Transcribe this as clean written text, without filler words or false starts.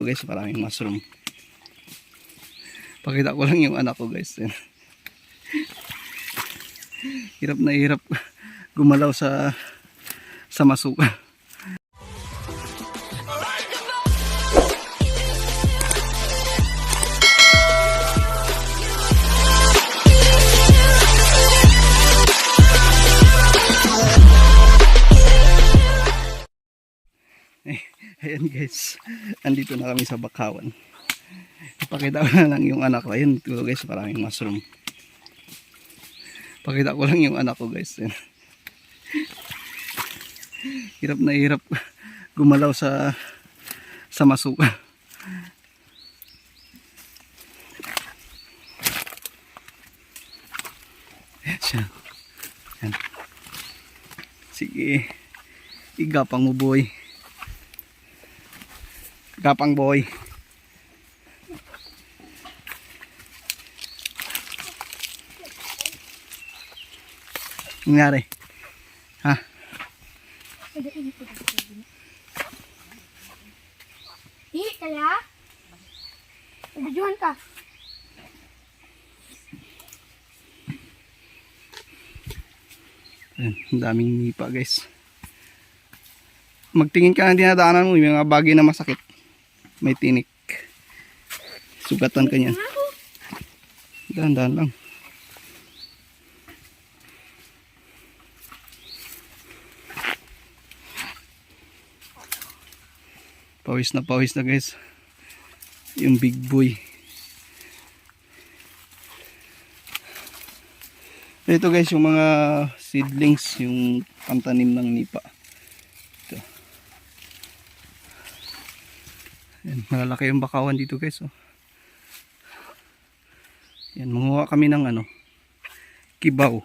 guys, maraming mushroom. Pakita ko lang yung anak ko guys. Hirap na hirap gumalaw sa masuka. Ayan guys, andito na kami sa Bakawan. Ipakita ko na lang yung anak ko. Ayun guys, maraming mushroom. Pakita ko lang yung anak ko guys. Hirap na hirap gumalaw sa masuka. Ayan siya. Ayan. Sige, igapang mo boy. Gapang boy. Nangyari? Ha? Hihi kaya? Nabidyohan ka. Ayan, ang daming nipa guys. Magtingin ka ng dinadaanan mo, yung mga bagay na masakit. May tinik. Sugatan ka niyan. Dahan-dahan lang. Pawis na guys. Yung big boy. Ito guys, yung mga seedlings, yung pantanim ng nipa. Ito. Yan, malalaki yung Bakawan dito guys. Oh. Yan, manguha kami ng kibaw.